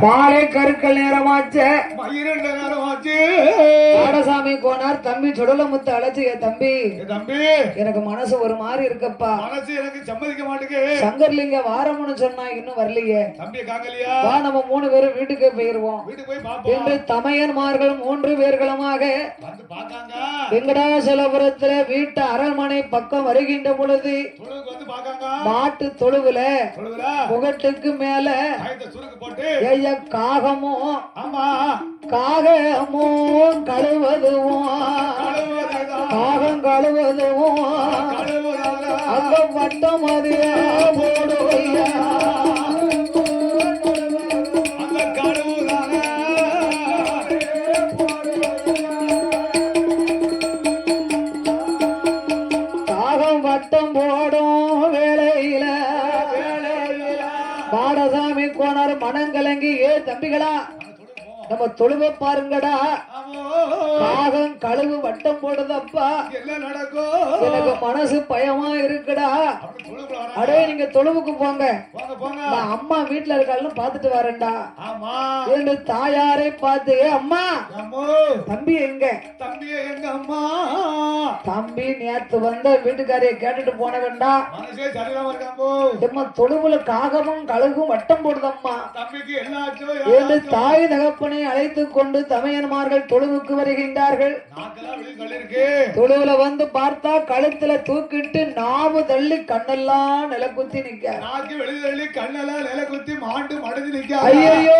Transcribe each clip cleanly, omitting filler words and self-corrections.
மாலை கருக்கள் நேரமாச்சு மயிரண்ட நேரமாச்சு பாடசாமி கோனார் தம்பி சுடலமுத்து அழைச்சு தம்பி தம்பி எனக்கு மனசு ஒரு மாதிரி இருக்கப்பா மனசு எனக்கு சம்மதிக்க மாட்டேங்க சங்கர்லிங்க வாரம்னு சொன்னா இன்னும் வரலையே தம்பி காங்கலியா வா நம்ம 3 பேரும் வீட்டுக்கு போயிருவோம் வீட்டுக்கு போய் பாப்போம் என்று தமையன்மார்கள் 3 பேர்களுமாக வந்து பாக்காங்க வெங்கடாசலபுரத்துல வீட்டு அரண்மனை பக்கம் வருகின்ற பொழுது தொழுவுக்கு வந்து பாக்காங்க மாட்டு தொழுவுல தொழுவுல முகட்டுக்கு மேல காயத்தை சுருக்கு போட்டு ஏய்யா காகமும் ஆமா காகமும் கழுவதுவும் காகம் கழுவதுவும் அங்க வட்டம் அதிக போடுவையா காகம் வட்டம் போடும் வேளையில பாடசாமி கோணர் மனங்கலங்கி தம்பிகளா நம்ம தொழுவ பாருங்கடா காகம் கழுவு வட்டம் போடுதப்பா எனக்கு மனசு பயமா இருக்குடா அடே நீங்க தொழுவுக்கு போங்க நான் அம்மா வீட்டுல இருக்கான்னு பாத்துட்டு வரேன்டா என்று தாயாரை பார்த்து அம்மா தம்பி எங்க அம்மா தம்பி நேத்து வந்த வீட்டுக்காரைய கேட்டுட்டு போன வேண்டா தொழுவுல காகமும் கழுகும் வட்டம் போடுதம்மா என்று தாய் தகப்பனை அழைத்துக் கொண்டு தமையன்மார்கள் தொழுவுக்கு வருகின்றார்கள் தொழுவுல வந்து பார்த்தா கழுத்துல தூக்கிட்டு நாவு தள்ளி கண்ணெல்லாம் நிலக்குத்தி நிக்க ஐயோ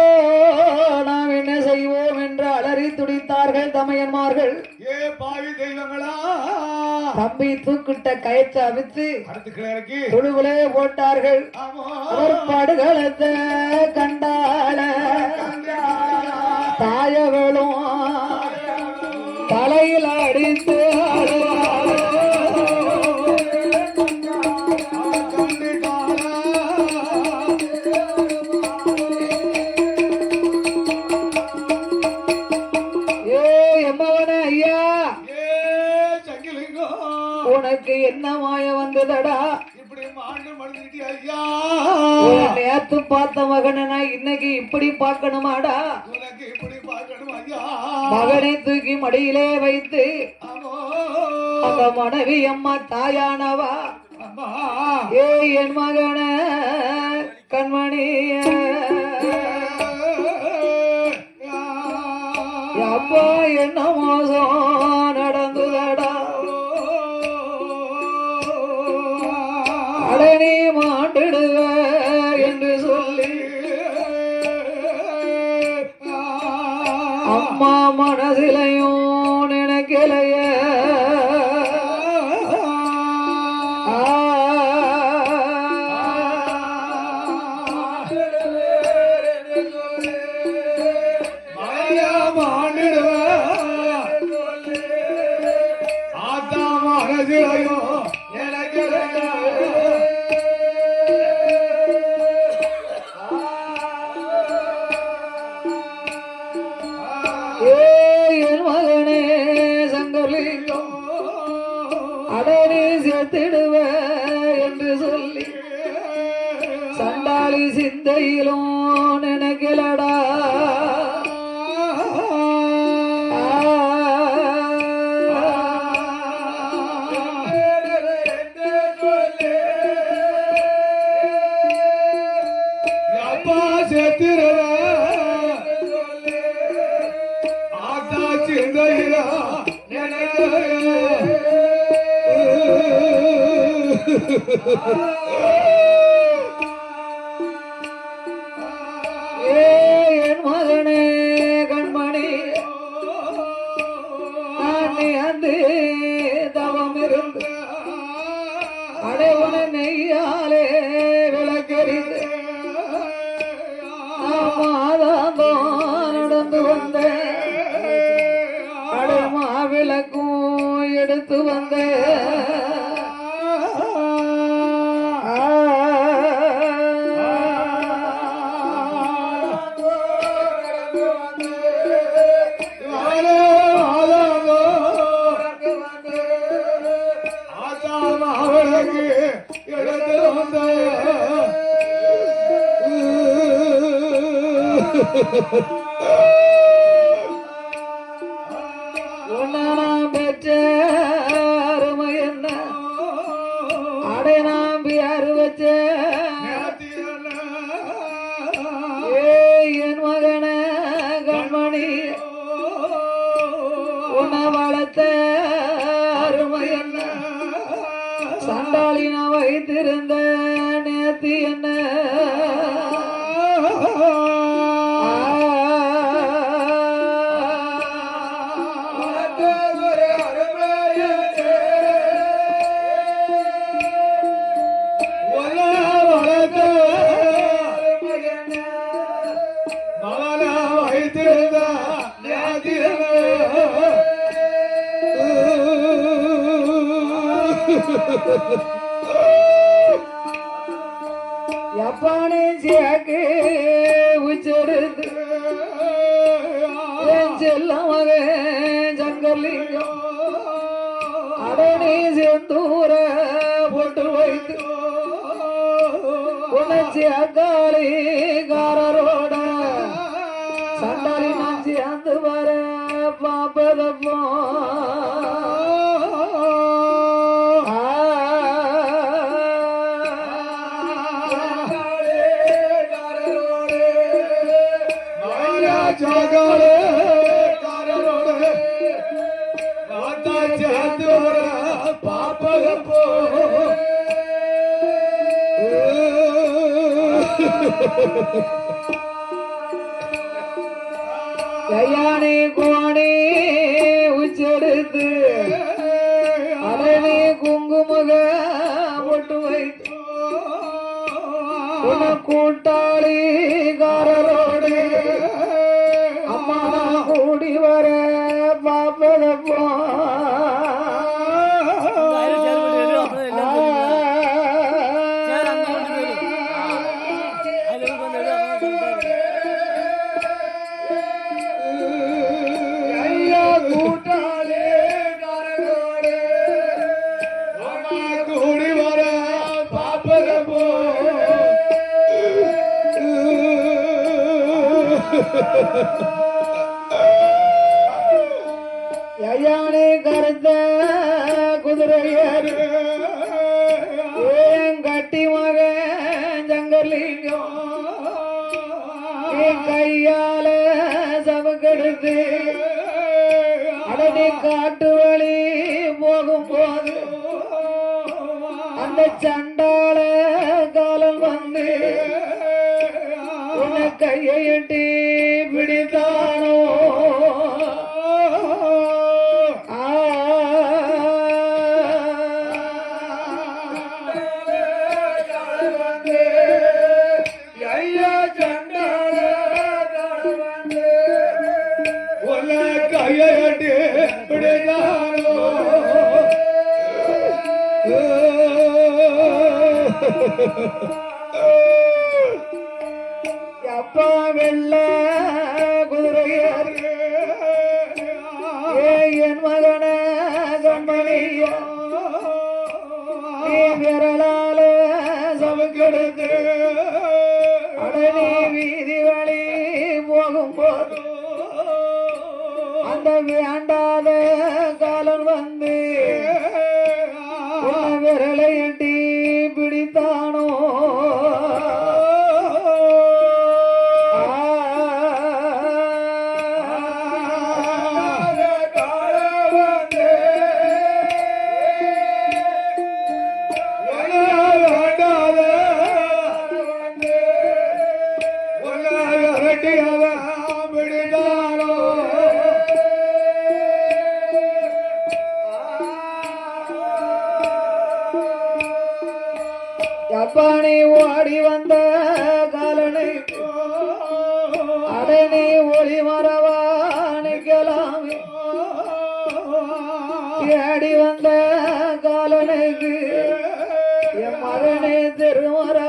நாம் என்ன செய்வோம் என்று அலறி துடித்தார்கள் தமையன்மார்கள் தம்பி தூக்கிட்ட கயத்தை அவித்து தொழுவுலே போட்டார்கள் படுகளத்தை கண்டாள தாயவளும் தலையில் அடித்து ஐயா உனக்கு என்ன மாய வந்ததடா நேத்து பார்த்த மகனை இன்னைக்கு இப்படி பார்க்கணுமாடா மகனை தூக்கி மடியிலே வைத்து அந்த மனைவி அம்மா தாயானவா என் மகன கண்மணிய அப்பா என்ன மோசம் நடந்துதடா அடனே மாண்டிடுவ என்று சொல்லி அம்மா மனசிலையும் நினைக்கலைய என் மகனே சங்கர்லிங்கம் அடனே சேர்த்திடுவ என்று சொல்லி சண்டாளி சிந்தையிலும் நினைக்கலடா என் மகனே கண்மணி அந்த தவம் இருந்து அடைவன நெய்யாலே விளக்கறிந்து மாதாந்தோ நடந்து வந்த அடைமா விளக்கும் எடுத்து வந்த உன்னை நான் பெற்ற அருமை என்ன அடை நாம்பி அறுவச்ச என் மகன கண்மணி உன்னை வளர்த்த அருமை என்ன சண்டாளி நான் வைத்திருந்த நேர்த்தி என்ன எப்பானே சேக்கு உச்செடுத்து என் செல்ல மகன் சங்கர்லிங்கம் அடனே செந்தூர போட்டு வைத்து உணர்ச்சி அக்காளி காரரோட சண்டாளி நாச்சி அந்த வர பாப்பதப்போ கையானே கோணே உச்செடுத்து அதனே குங்குமக போட்டு வைத்து உன கூட்டாளி காரரோடு அம்மா கூடி வர பாப்பதப்போ யயானே கருத்த குதிரையர் ஏன் கட்டி மகன் ஜங்கர்லிங்கம் கையால சமக்கெடுத்து அடனி காட்டு வழி போகும் போது அந்த சண்டாள காலம் வந்து உன்னை கையை எட்டி பிடித்தானோ கையடி பிடித்தானோ அப்பா வெள்ள குதிரையர் என் மகன கண்மணியா நீ விரலால சமக்கெடுத்து அடனி வீதி வழி போகும்போது அந்த வேண்டாத காலம் வந்து விரலை எட்டி பிடித்தானோ அப்பானே ஓடி வந்த காலனை அடனே ஒளி மரவானிக்கலாமே தேடி வந்த காலனுக்கு என் மகனே திருமரவானிக்கலாமே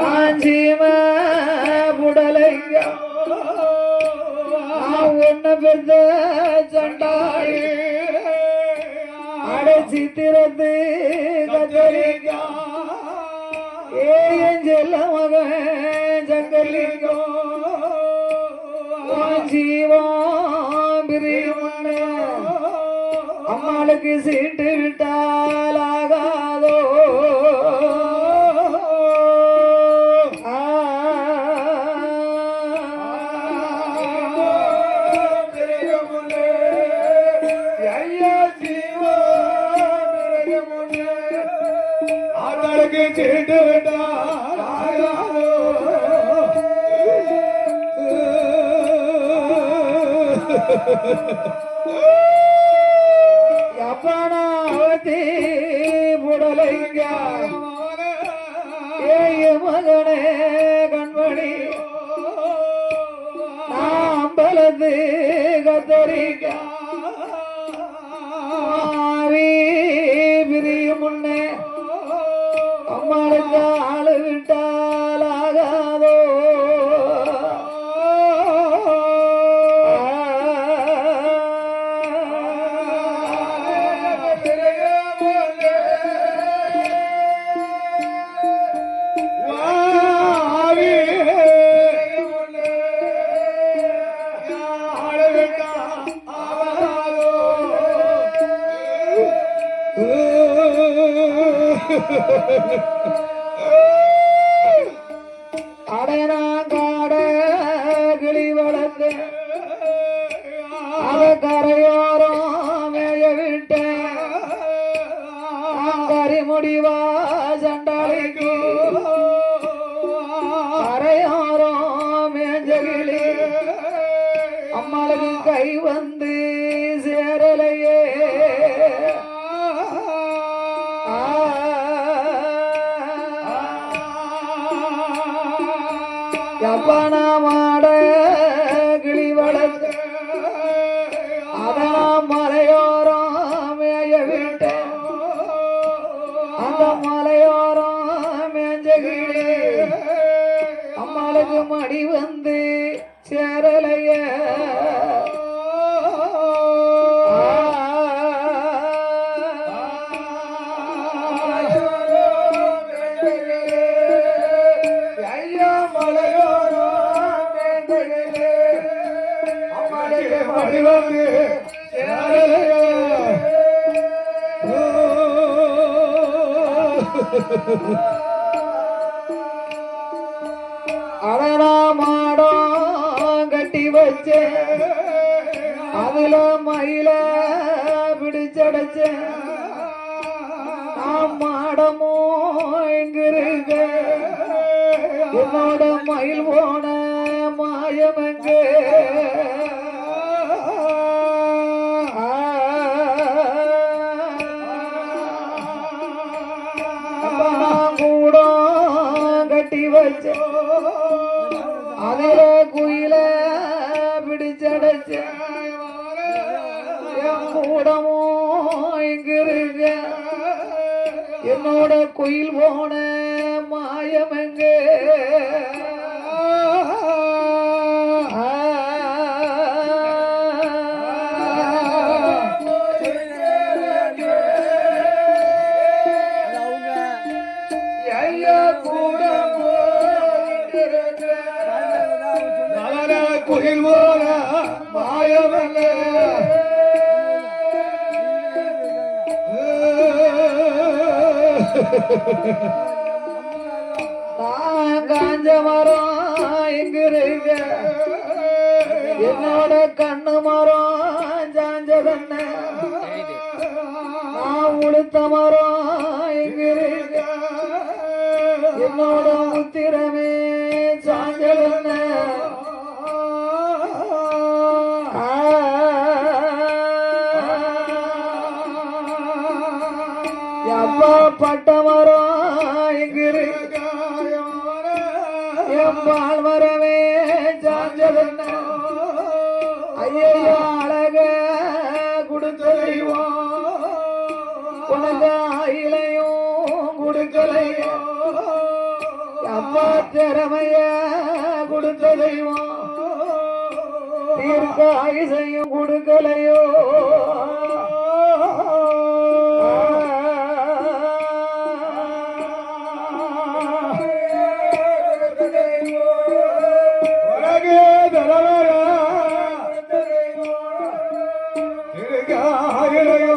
ஆஞ்சீம புடலைங்க ஒன்ன பெருந்த சண்டாளி சித்திரத்து கத்தரிக்கா ஏன் செல்ல மகன் சங்கலிங்கம் ஜீவம் பிரியுமுன்ன அம்மாளுக்கு சீட்டு விட்டால் ஆகாதோ சீட்டு விட்டால் ஆகாதோ அப்பனாவதி புடலைங்க ஏய மகனே கண்மணி நாம்பலது கத்தரிக்க பிரியும் முன்னே அம்மாளுக்கு ஆளு விட்டால் ஆகாதோ அடனாங்காட கிளி வளர்ந்து அவ கரையோரம் மேய விட்டேன் கறி முடிவா சண்டாளிக்கு கரையோரம் மேஞ்ச கிளி அம்மாளுக்கு கை வந்து சேரலையே மாட கிளி வளர்த்து அதனால் மலையோரம் மேய விட்டேன் அந்த மலையோரம் மேஞ்ச கிளி அம்மாளுக்கு மடி வந்து சேரலைய அடனா மாடம் கட்டி வச்சே அதுல மயில பிடிச்சடைச்சே நான் மாடமோ எங்க இருக்க என்னோட மயில் போன மாயம் எங்க கட்டி வச்ச அதில குயில பிடிச்சடைச்ச என் கூடமோ இங்க இருக்க என்னோட குயில் போன மாயம் எங்க குயில் போல மாயவல்ல நான் காஞ்ச மரம் இங்க இருக்க என்னோட கண்ணு மரம் சாஞ்சதன்ன நான் உளுத்த மரம் இங்க இருக்க என்னோட உத்திரமே சாஞ்சதன்ன பட்டமரம் இங்க இருக்க என் பால் மரமே சாஞ்சதன்ன ஐயோ அழக கொடுத்த தெய்வம் உனக்கு ஆயிலையும் கொடுக்கலையோ அப்பா திறமைய கொடுத்த தெய்வம் தீர்க்க ஆயுசையும் கொடுக்கலையோ காயிலையோ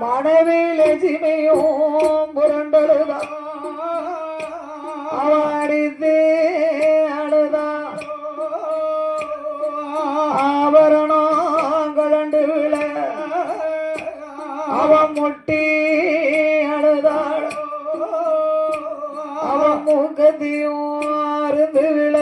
மனைவியில் எஜிமையும் புரண்டழுதா அவடித்து அழுதா ஆபரணம் கலண்டு விழ அவன் முட்டி அழுதாள் அவன் மூக்கத்தையும் அருந்து விழ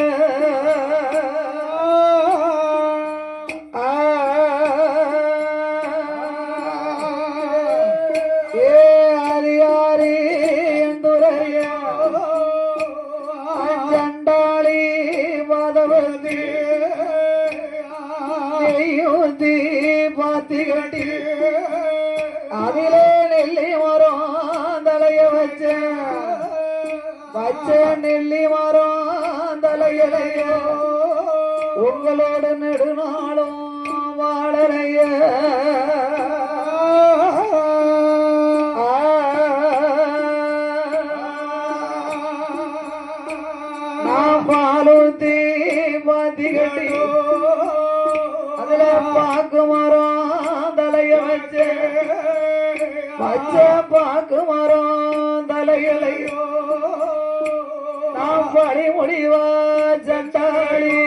பாத்திகட்டி அதிலே நெல்லி மரம் தலைய வச்ச நெல்லி மரம் தலையலையோ உங்களோட நெடுநாளும் வாழலைய நான் பாலூத்தி பாத்திகட்டி அதுல பாக்கு மரம் தலைய வச்ச பாக்கு மரம் தலையலையோ நாம் படி முடிவா சண்டாளி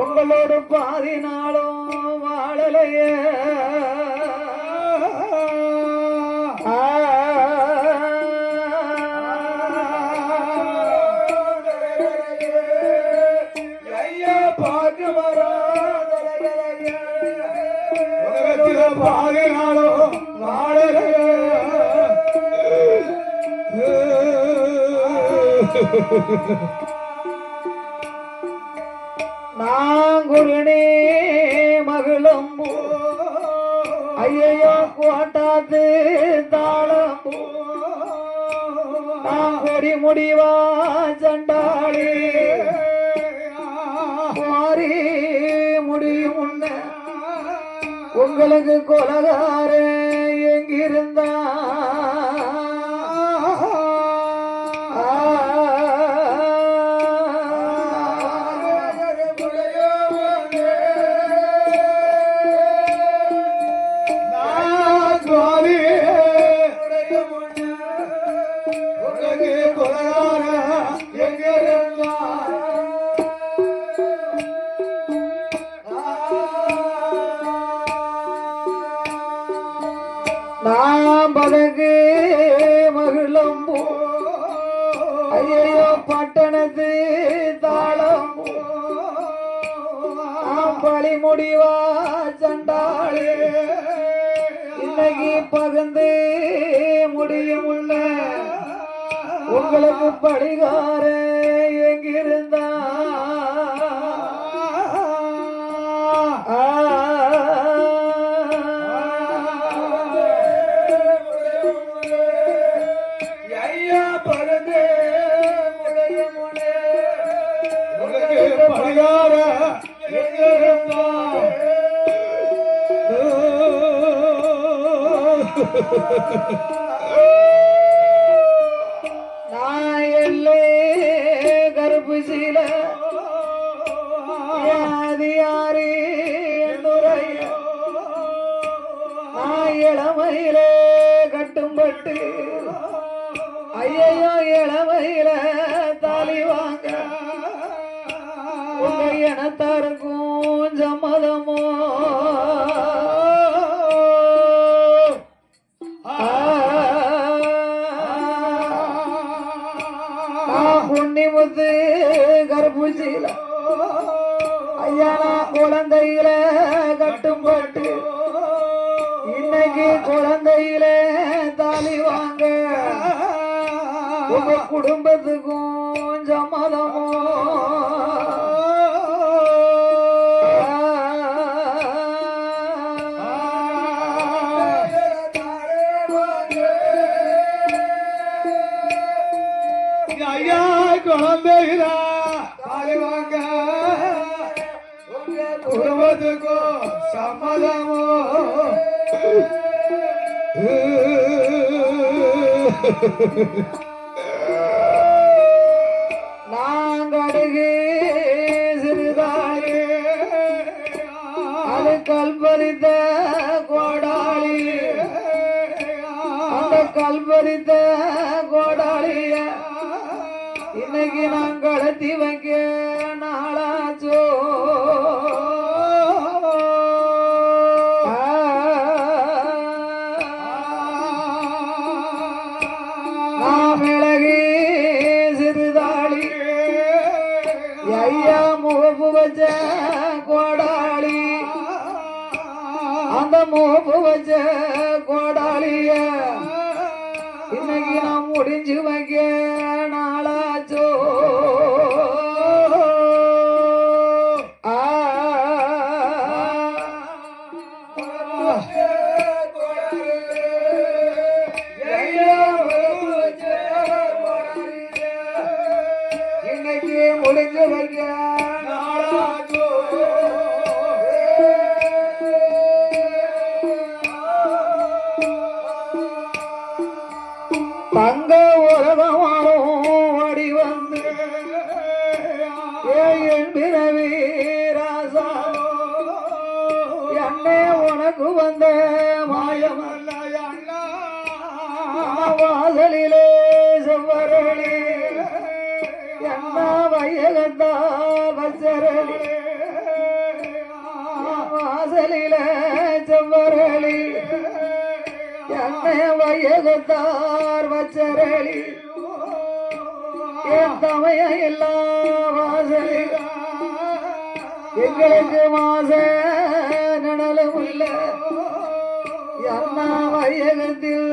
உங்களோடு பாதி நாளும் வாழலைய பாக்கு மரம் பாதினாலோ வாழலைய நாங்குருணே மகளும் ஐயோ கோட்டாத்து தாளம் நாங்கொடி முடிவா சண்டாளி மாறி முடியும் உன்ன உங்களுக்கு கொலகார எங்கிருந்தா நாம் பதகு மகிழம்பு ஐயோ பட்டணத்து தாளம்பு நாம் பழி முடிவா சண்டாளே இன்னைக்கு பகந்து முடியும் உள்ள உங்களுக்கு படிகார எங்கிருந்தா நான் எல்லே கருப்பு சீல யாரி என்னுரைய நான் இளமையிலே கட்டும்பட்டு ஐயோ இளமையில தாலி வாங்க உங்க இனத்தாருக்கும் சம்மதமோ புண்ணிமுத்து கருப்பூச்சியில ஐயா நான் குழந்தையில கட்டும்பட்டு இன்னைக்கு குழந்தையில தாலி வாங்க உங்க குடும்பத்துக்கும் சம்மதமோ ஐயா குழந்தைகளா தாலி வாங்க உங்க குடும்பத்துக்கும் சம்மதமோ பதித்த கோடாளிய இன்னைக்கு நான் கலத்தி வைக்க நாளாச்சோ நான் மிளகி சிறுதாளி ஐயா முகப்பு வச்ச கோடாளி அந்த முகப்பு வச்ச கோடாளிய இன்னைக்கு நான் முடிஞ்சு வைக்க நாளாச்சோ இன்னைக்கு முடிஞ்சு வைக்க நாளாச்சோ தங்க உலகமானோ அடி வந்து என் பிறவி ராசா என்னே உனக்கு வந்த மாயம் வாசலிலே செவ்வரளி என்ன வையகத்தால் வச்சரளி வாசலிலே செவ்வரளி என்னை வையகத்தார் வச்சரளி என் தமைய இல்லா வாசலி எங்களுக்கு மாச நடலும் இல்ல என்ன வையகத்தில்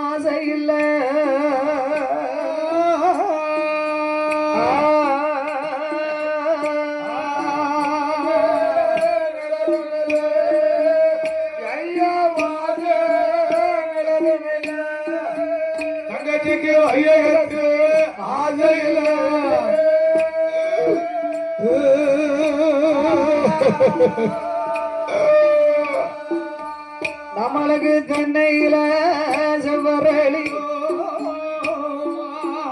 ஆசை இல்ல தங்கச்சிக்கு வையகத்து ஆசையில நம்மளுக்கு தென்னையில செவ்வரளி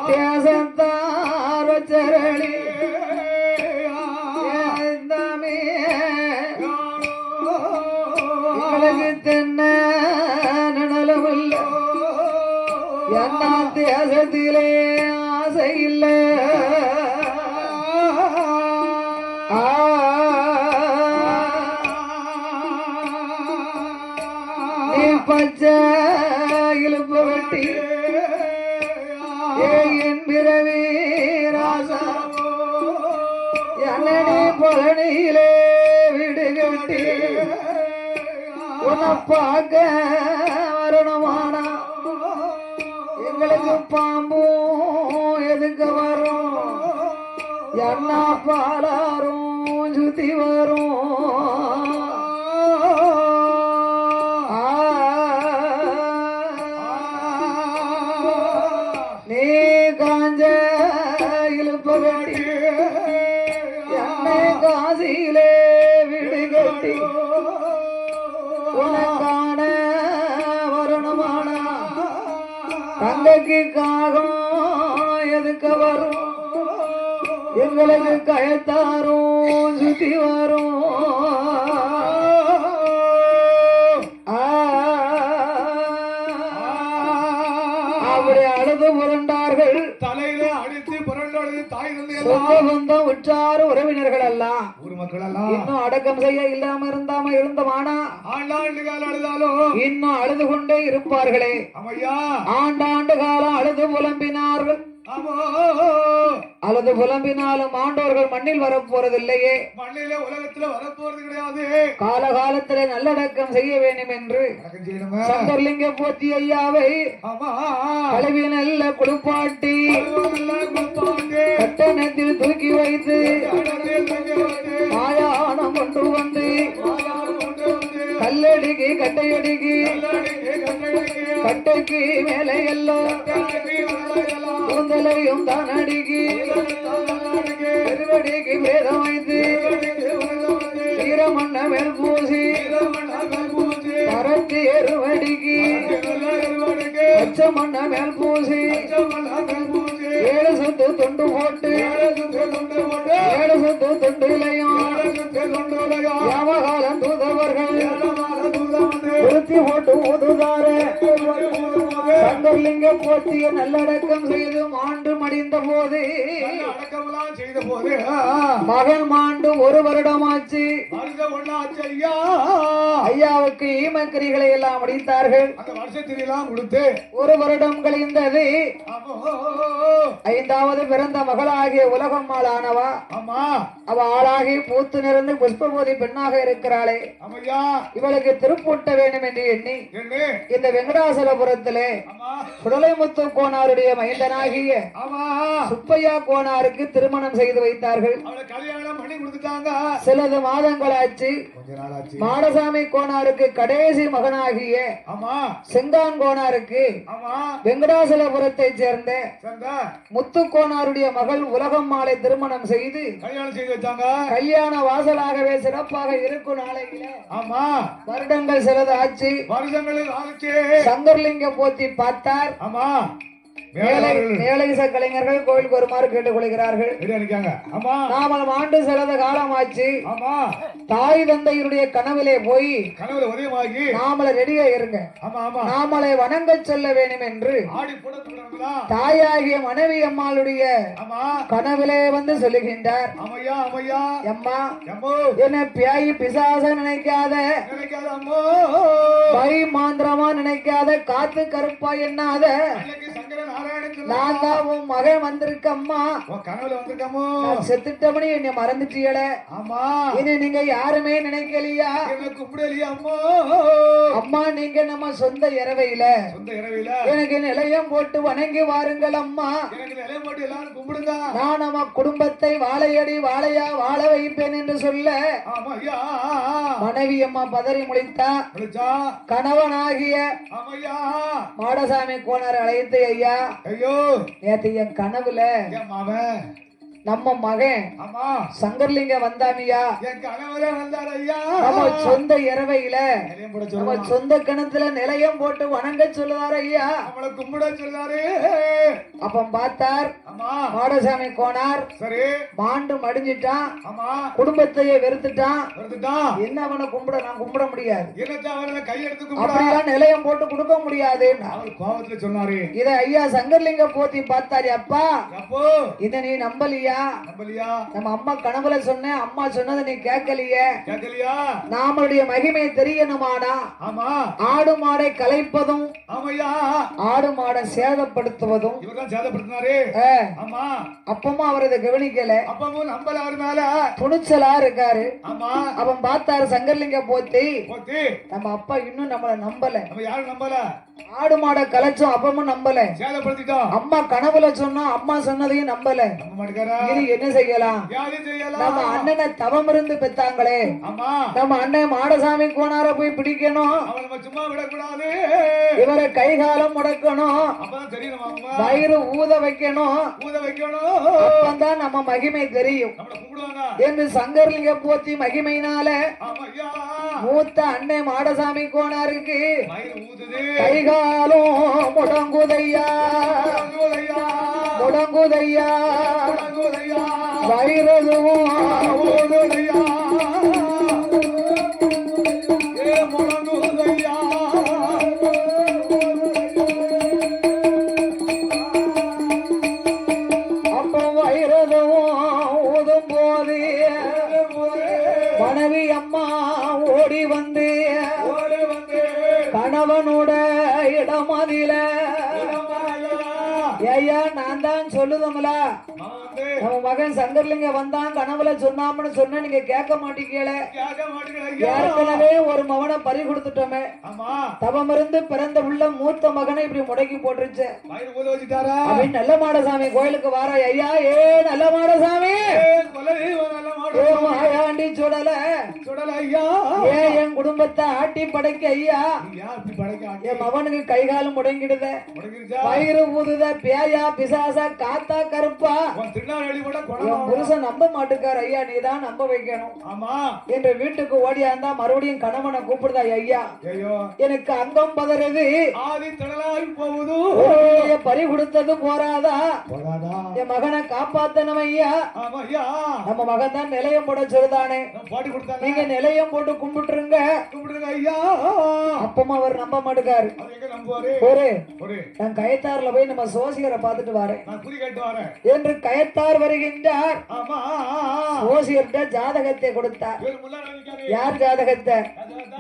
தேசத்தார் வச்சரளி எங்களுக்கு தென்னை நடலும் இல்ல என்ன தேசத்திலே ஆசை இல்ல நீ பச்சை இழுப்பு வெட்டி என் பிறவி ராசா என்னடி பழனியிலே வீடு கட்டி உன்னை பார்க்க வரணுமானா எங்களுக்கு பாம்பும் எதுக்கு வரும் என்ன பாலாரும் சுத்தி வரும் நீ காஞ்ச இழுப்ப கட்டி என்னை காசியிலே வீடு கட்டி உனக்கான வரணுமானா தங்கைக்கு காகம் எதுக்கு வரும் எங்களுக்கு கயத்தாரும் சுத்தி வரும் அப்படி அழுது புரண்டார்கள் தலையில அடித்து புரண்டொழுது தாய் சொந்த சொந்தம் உற்றார் உறவினர்கள் எல்லாம் ஊர் மக்கள் எல்லாம் இன்னும் அடக்கம் செய்ய இல்லாம இருந்தாம இருந்தமானா ஆண்டாண்டு காலம் அழுதாலும் இன்னும் அழுது கொண்டே இருப்பார்களே அம்மையா ஆண்டாண்டு காலம் அழுது புலம்பினார்கள் ஆமா அழுது புலம்பினாலும் ஆண்டோர்கள் மண்ணில் வரப்போறதில்லையே மண்ணில உலகத்துல வரப்போறது கிடையாது காலகாலத்திலே நல்லடக்கம் செய்ய வேண்டும் என்று அடக்கம் செய்யணுமே சங்கர்லிங்க போத்தி ஐயாவை ஆமா கழுவி நல்ல குளிப்பாட்டி கட்டணத்தில் தூக்கி வைத்து மாயானம் கொண்டு வந்து கல்லடிக்கு கட்டையடிக்கு கட்டைக்கு மேலே எல்லாம் கூந்தலையும் தான் அடிக்கு திருவடிக்கு வேதம் வைத்து ஈரமண்ண மேல் பூசி கரத்து எருவடிக்கு பச்சை மண்ண மேல் பூசி ஏழு சுத்து துண்டு போட்டு ஏழு சுத்து துண்டிலையும் யாமகாலம் தூதவர்கள் உறுத்தி போட்டு ஊதுதார சங்கர்லிங்க சங்கர்லிங்க போற்றிய நல்லடக்கம் செய்து மாண்டு மடிந்த போது நல்ல அடக்கமெல்லாம் செய்த போது மகன் மாண்டு ஒரு வருடமாச்சு. வருஷம் ஒண்ணாச்சு ஐயா. ஐயாவுக்கு ஈமக்கிரிகளை எல்லாம் முடித்தார்கள். அந்த வருஷத்திலாம் கொடுத்து ஒரு வருடம் கழிந்தது. ஆமா. 5வது பிறந்த மகளாகிய உலகம்மாள் ஆனவா. ஆமா. அவ ஆளாகி பூத்து நிறந்து புஷ்பபோதி பெண்ணாக இருக்கிறாளே. ஆமையா. இவளுக்கு திருப்பூட்ட வேண்டும் என்று எண்ணி என்ன இந்த வெங்கடாசலபுரத்திலே ஆமா. சுடலைமுத்து கோனாருடைய மைந்தனாகிய ஆமா. சுப்பையா கோனாருக்கு திருமணம் செய்து வைத்தார்கள். அவளை கல்யாணம் பண்ணி கொடுத்துட்டாங்க. சிலது மாதங்களாச்சு. கொஞ்ச நாள் ஆச்சு. மாடசாமி கோனாருக்கு கடைசி மகனாகிய ஆமா. செங்கான் கோனாருக்கு ஆமா. வெங்கடாசலபுரத்தை சேர்ந்த சந்தா முத்து கோனாருடைய மகள் உலகம்மாளை திருமணம் செய்து கல்யாணம் செய்து வச்சாங்க. கல்யாண வாசலாகவே சிறப்பாக இருக்கும் நாளையில ஆமா. வருடங்கள் சிலது ஆச்சு. வருஷங்களில் ஆச்சு. சங்கர்லிங்க போத்தி பார்த்தார். ஆமா. மேலகிச கலைஞர்கள் கோயிலுக்கு வருமாறு கேட்டுக் கொள்கிறார்கள். ஆமா. நாமல் ஆண்டு சிலது காலமாச்சு. ஆமா. தாய் தந்தையருடைய கனவிலே போய் கனவுல உதயமாகி நாமளை ரெடியா இருங்க, ஆமா ஆமா நாமளை வணங்க சொல்ல வேண்டும் என்று ஆடி புடத்துறங்களா தாயாகிய மனைவி அம்மாளுடைய ஆமா கனவிலே வந்து சொல்லுகின்றார். ஆமையா ஆமையா அம்மா அம்மோ என்ன பியாயி பிசாச நினைக்காத, நினைக்காத அம்மோ பை மாந்திரமா நினைக்காத, காத்து கருப்பா எண்ணாத, அன்னைக்கு சங்கர நாராயணன் சொன்னாங்க நான் தான் உன் மகன் வந்திருக்கம்மா, உன் கனவுல வந்திருக்கமோ நான் செத்துட்டபடி என்னை மறந்துட்டீங்களே, ஆமா இனி நீங்க யாருமே நினைக்கலையா, என்ன கூப்பிடலையா அம்மோ, அம்மா நீங்க நம்ம சொந்த இரவையில சொந்த இரவில எனக்கு நிலையம் போட்டு வணங்கி வாருங்கள் அம்மா, எனக்கு நிலையம் போட்டு எல்லாரும் கும்பிடுங்க, நான் நம்ம குடும்பத்தை வாழையடி வாழையா வாழ வைப்பேன் என்று சொல்ல ஆமையா மனைவி அம்மா பதறி முழித்தா. விളിச்சா கணவனாகிய ஆமையா மாடசாமி கோனார் அழைத்து, ஐயா ஐயோ நேத்து என் கனவுல என் மாமன் நம்ம மகன் ஆமா சங்கர்லிங்க வந்தாமியா, என் கணவரே வந்தார் ஐயா, நம்ம சொந்த இரவையில நிலையம் போட நம்ம சொல்லுவாங்க, சொந்த கிணத்துல நிலையம் போட்டு வணங்க சொல்லுவார் ஐயா. நம்மளை கும்பிட சொல்லாரு. அப்ப பார்த்தார் ஆமா மாடசாமி கோனார் சரி மாண்டு மடிஞ்சிட்டான், ஆமா குடும்பத்தையே வெறுத்துட்டான், வருதுட்டான் என்ன அவனை கும்பிட நான் கும்பிட முடியாது, என்னச்சா அவரை கையெடுத்து கும்பிட அப்படிலாம் நிலையம் போட்டு கொடுக்க முடியாது. அவர் கோபத்துல சொன்னாரு. இத ஐயா சங்கர்லிங்க போத்தி பார்த்தாரு. அப்பா அப்போ இத நீ நம்பலியா, நம்பலியா, நம்ம அம்மா கனவுல சொன்ன அம்மா சொன்னதை நீ கேட்கலையே, கேட்கலையா, நாமளுடைய மகிமை தெரியணுமானா ஆமா ஆடு மாடை கலைப்பதும் ஆமையா ஆடு மாடை சேதப்படுத்துவதும். இவர்தான் சேதப்படுத்தினாரு. ஆமா அப்பமா அவர் இதை கவனிக்கல, அப்பவும் நம்பல அவர் மேல துணிச்சலா இருக்காரு. ஆமா அவன் பார்த்தாரு சங்கர்லிங்க போத்தி, போத்தி நம்ம அப்பா இன்னும் நம்மள நம்பல, நம்ம யாரும் நம்பல, ஆடு மாடை கலைச்சோம் அப்பமும் நம்பல, சேதப்படுத்திட்டோம், அம்மா கனவுல சொன்னோம் அம்மா சொன்னதையும் நம்பல, நம்ப மாட்டேங்கிறாரா, இது என்ன செய்யலாம், யாரும் செய்யலாம், நம்ம அண்ணனை தவம் இருந்து பெத்தாங்களே, ஆமா நம்ம அண்ணன் மாடசாமி கோனார போய் பிடிக்கணும், அவளை நம்ம சும்மா விடக்கூடாது, இவரை கைகாலம் முடக்கணும், அப்பதான் தெரியும் அம்மா வயிறு ஊத வைக்கணும், ஊத வைக்கணும், அப்பதான் நம்ம மகிமை தெரியும் நம்மளை கும்பிடுவாங்க என்று சங்கர்லிங்க போத்தி மகிமையினால ஆமையா மூத்த அண்ணன் மாடசாமி கோனாருக்கு மயிர் ஊதுது கைகாலும் முடங்குதையா முழங்குதையா, முடங்குதையா, முழங்குதையா, வயிறதுவும் ஊதுதையா, ஏ முழங்குதையா, அப்ப வயிறதுவும் ஊதும் போது மனைவி அம்மா ஓடி வந்து ஓடி வந்து கணவனோட இடமதில இடமாயா, ஐயா நான் தான் சொல்லுதம்ல, அவன் வந்து நம்ம மகன் சங்கர்லிங்க வந்தான் கனவுல சொன்னாமன்னு சொன்ன நீங்க கேட்க மாட்டீங்களே, கேட்க மாட்டேங்கிறாங்க. ஏற்கனவே ஒரு மகனை பறி கொடுத்துட்டோமே, ஆமா தவம் இருந்து பிறந்த உள்ள மூத்த மகனை இப்படி முடக்கி போட்டுருச்சு மயிர் ஊத வச்சுட்டாரா, அப்படின்னு நல்ல மாடசாமி கோயிலுக்கு வார ஐயா, ஏ நல்ல மாடசாமி, கொலை நல்ல ஓ மாடு மாயாண்டி சுடல, சுடல ஐயா, ஏ என் குடும்பத்தை ஆட்டி படைக்க ஐயா, ஐயா இப்படி படைக்க என் மகனுக்கு கைகாலம் முடங்கிடுத, முடங்கிருச்சா, வயிறு ஊதுத, பேயா பிசாசா காத்தா கருப்பா, உன் திருநாள் கூட என் கொடலாம். புருஷன் நம்ப மாட்டுக்கார் ஐயா, நீதான் நம்ப வைக்கணும் ஆமா என்று வீட்டுக்கு ஓடியாந்தா மறுபடியும் கணவனை கூப்பிடுதா. ஐயா ஐயோ எனக்கு அங்கம் பதறது, ஆதி திடலாய் போகுது, ஒருவேளைய பறி கொடுத்தது போராதா, போடாதா, என் மகனை காப்பாத்தணும் ஐயா, ஆமா ஐயா நம்ம மகன் தான் நிலையம் போட சொல்லுதானே, பாட்டி கொடுத்தாங்க, நீங்க நிலையம் நிலையம் போட்டு கும்பிட்டுருங்க. கும்பிடுங்க ஐயா. அப்பமா அவர் நம்ப மாட்டுக்காரு. அவர் எங்க நம்புவாரு? ஒரு நான் கயத்தார்ல போய் நம்ம சோசியரை பார்த்துட்டு வரேன். நான் குறி கேட்டு வரேன் என்று கயத்தார் வருகின்றார். ஆமா. சோசியர்கிட்ட ஜாதகத்தை கொடுத்தார். யார் ஜாதகத்தை?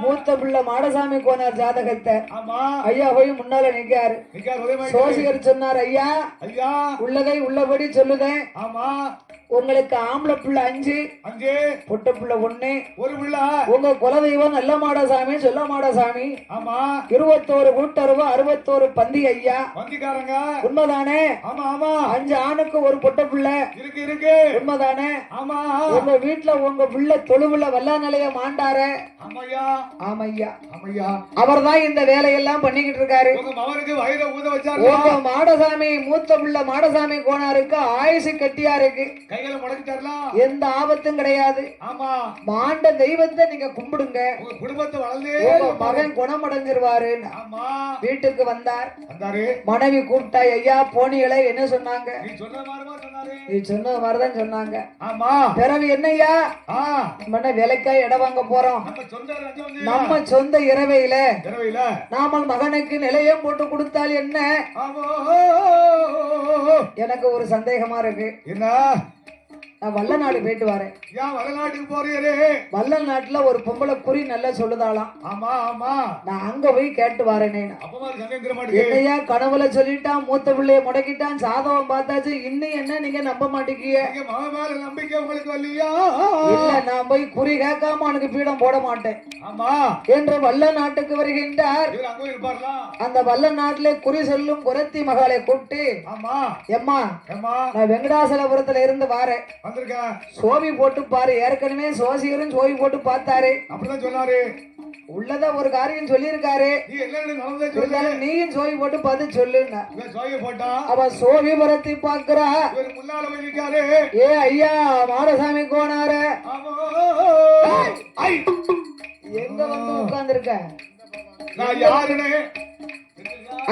மூத்த பிள்ளை மாடசாமி கோனார் ஜாதகத்தை. ஆமா. ஐயா போய் முன்னால நிக்காரு. சோசியர் சொன்னார், ஐயா ஐயா உள்ளதை உள்ளபடி சொல்லுதேன். ஆமா. உங்களுக்கு ஆம்பளை பிள்ளை 5, பொட்ட பிள்ளை 1, ஒரு பிள்ளை. உங்க குலதெய்வம் நல்ல மாடசாமி சொல்ல மாடசாமி. ஆமா. 21 கூட்டருவா 61 பந்தி ஐயா. பந்திக்காரங்க. உண்மைதானே? ஆமா ஆமா. 5 ஆணுக்கு ஒரு பொட்ட பிள்ளை இருக்கு இருக்கு. உண்மைதானே? ஆமா. உங்க வீட்டுல உங்க பிள்ளை தொழுவுல வல்லா நிலையம் ஆண்டாரு. ஆமையா. ஆமையா. ஆமையா. அவர் தான் இந்த வேலையெல்லாம் பண்ணிக்கிட்டு இருக்காரு. உங்க மகனுக்கு வயிறு ஊத வச்சாரு. உங்க மாடசாமி மூத்த பிள்ளை மாடசாமி கோனாருக்கு ஆயுசு கட்டியா இருக்கு. கைகளை முடக்கிட்டாரலாம். எந்த ஆபத்தும் கிடையாது. ஆமா. மாண்ட தெய்வத்தை நீங்க கும்பிடுங்க. உங்க குடும்பத்தை வளர்ந்தே உங்க மகன் குணமடைஞ்சிருவாரு. ஆமா. வீட்டுக்கு வந்தார். வந்தாரு. மனைவி கூப்பிட்டா, ஐயா போனிகளை என்ன சொன்னாங்க? நீ சொன்ன மாதிரிமா சொன்னாரு. நீ சொன்ன மாதிரிதான் சொன்னாங்க. ஆமா. பிறகு என்னய்யா? நம்ம விலைக்காய் இடம் வாங்க போறோம். நம்ம சொந்த இரவையில நாம மகனுக்கு நிலையம் போட்டு கொடுத்தால் என்ன? எனக்கு ஒரு சந்தேகமா இருக்கு. என்ன? நான் வல்லநாடு போயிட்டு வரேன். ஏன் வல்லநாட்டுக்கு போறீரே? வல்லநாட்டுல ஒரு பொம்பளை குறி நல்லா சொல்லுதாளாம். ஆமா ஆமா. நான் அங்க போய் கேட்டு வரேனே. என்னையா கனவுல சொல்லிட்டான், மூத்த பிள்ளைய முடக்கிட்டான், சாதகம் பார்த்தாச்சு, இன்னும் என்ன நீங்க நம்ப மாட்டேங்கிய? நம்பிக்கை உங்களுக்கு வரலையா? இல்ல, நான் போய் குறி கேட்காம அவனுக்கு பீடம் போட மாட்டேன். ஆமா. என்று வல்ல நாட்டுக்கு வருகின்றார். அந்த வல்ல நாட்டிலே குறி சொல்லும் குரத்தி மகளை கூப்பிட்டு, ஆமா எம்மா நான் வெங்கடாசலபுரத்துல இருந்து வாரேன். சோவி போட்டு பாரு. ஏற்கனவே சோசியரும் சோவி போட்டு பார்த்தாரு. அப்படிதான் சொன்னாரு. உள்ளத ஒரு காரியம் சொல்லியிருக்காரு. நீயும் சோவி போட்டு பார்த்து சொல்லுன்னா அவ சோவி பரத்தி பாக்குறா. ஏ ஐயா மாடசாமி கோனார எங்க வந்து உட்கார்ந்து இருக்க?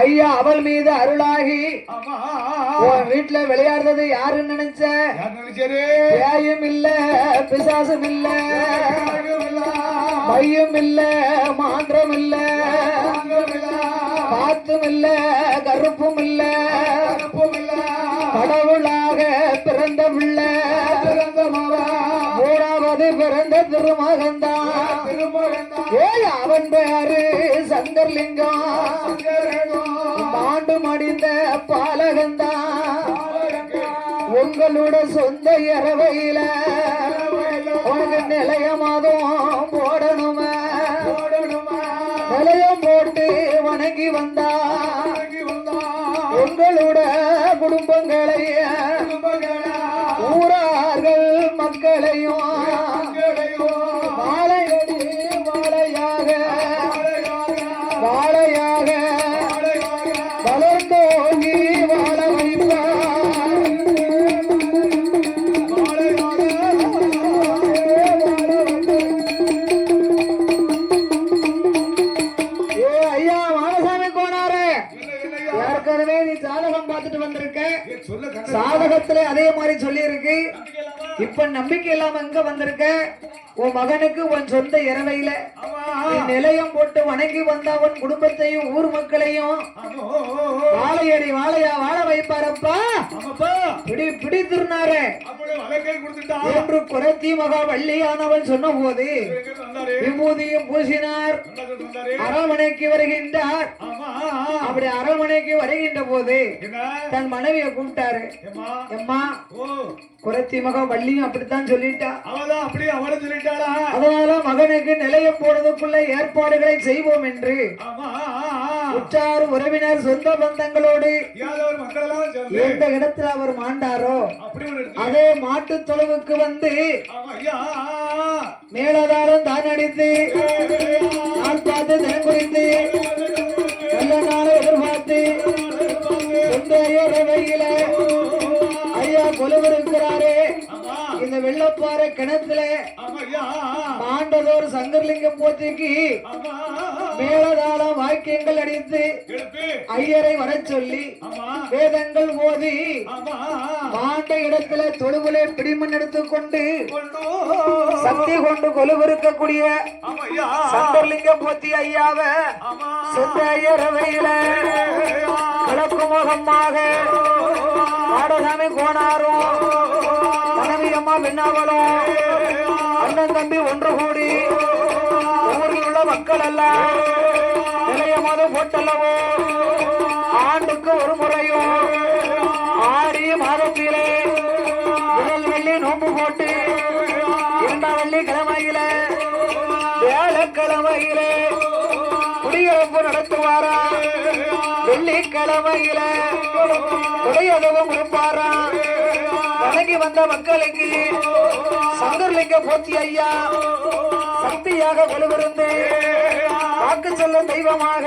ஐயா அவள் மீது அருளாகி உன் வீட்டுல விளையாடுறது யாருன்னு நினைச்ச? பேயும் இல்ல, பிசாசும் இல்ல, பையும் இல்ல, மாந்திரம் இல்ல, காத்தும் இல்ல, கருப்பும் இல்ல, கடவுளாக பிறந்த பிள்ளை, மூணாவது பிறந்த திருமகன்தான். அவன் பேரு சங்கர்லிங்கம், ஆண்டு மடிந்த பாலகந்தான். உங்களோட சொந்த இரவையில உனக்கு நிலையமாதும் போடணுமா? நிலையம் போட்டு வணங்கி வந்தா உங்களோட குடும்பங்களை ஊரார்கள் மக்களையும் வாழையடி வாழையாக வாழையாக வளர்ந்தோங்கி வாழ வைப்பார். ஐயா மாடசாமி கோனாரு, ஏற்கனவே நீ ஜாதகம் பார்த்துட்டு வந்திருக்க. சாதகத்துல அதே மாதிரி சொல்லி இருக்கு. இப்ப நம்பிக்கை இல்லாம எங்க வந்திருக்க? உன் மகனுக்கு உன் சொந்த இரவையில நிலையம் போட்டு வணங்கி வந்த உன் குடும்பத்தையும் ஊர் மக்களையும் வாழையடி வாழையா வாழ வைப்பாரப்பா. பிடித்திருந்தாரு என்று குரத்தி மகா வள்ளியானவன் சொன்ன போது விபூதியும் பூசினார். அரவணைக்கு வருகின்றார். அப்படி அரவணைக்கு வருகின்ற போது தன் மனைவியை கூப்பிட்டாரு. எம்மா குரத்தி மகா வள்ளியும் அப்படித்தான் சொல்லிட்டா. அதனால மகனுக்கு நிலையம் போடுவதற்குள்ள ஏற்பாடுகளை செய்வோம் என்று உற்றார் உறவினர் சொந்த பந்தங்களோடு எந்த இடத்துல அவர் மாண்டாரோ அதே மாட்டு தொழுவுக்கு வந்து மேலதாரம் தான் அடித்து நான் பார்த்து தினம் குறித்து நல்ல நாளை எதிர்பார்த்து சொந்த இரவையில ஐயா கொலுவிருக்கிறாரே இந்த வெள்ளப்பாறை கிணத்துல ஆண்டதோர் சங்கர்லிங்கம் போத்திக்கு மேலதாளம் வாக்கியங்கள் அடித்து எடுத்து ஐயரை வரச் சொல்லி ஆமா வேதங்கள் ஓதி ஆமா ஆண்ட இடத்துல தொழுவிலே பிடிமண் எடுத்துக்கொண்டு கொண்டு சக்தி கொண்டு கொலுவிருக்கக்கூடிய ஆமையா சந்தர்லிங்க போத்தி ஐயாவ ஆமா சென்ற ஐயரவையில கிழக்கு முகமாக ஆடசாமி கோணாரும் மனைவி அம்மா பின்னாவலும் அண்ணன் தம்பி ஒன்று கூடி ஊரில் உள்ள மக்கள் எல்லாம் நிலையமாவது போட்டல்லவோ ஆண்டுக்கு ஒரு முறையும் ஆடி மாதத்திலே முதல் வெள்ளி நோம்பு போட்டு இரண்டாம் வெள்ளி கிழமையில வியாழக்கிழமையில குடியிருப்பு நடத்துவாரா வெள்ளிக்கிழமையில உடையதவும் இருப்பாரா வணங்கி வந்த மக்களுக்கு சங்கர்லிங்க போத்தி ஐயா சக்தியாக வலுவிருந்து வாக்கு சொல்லும் தெய்வமாக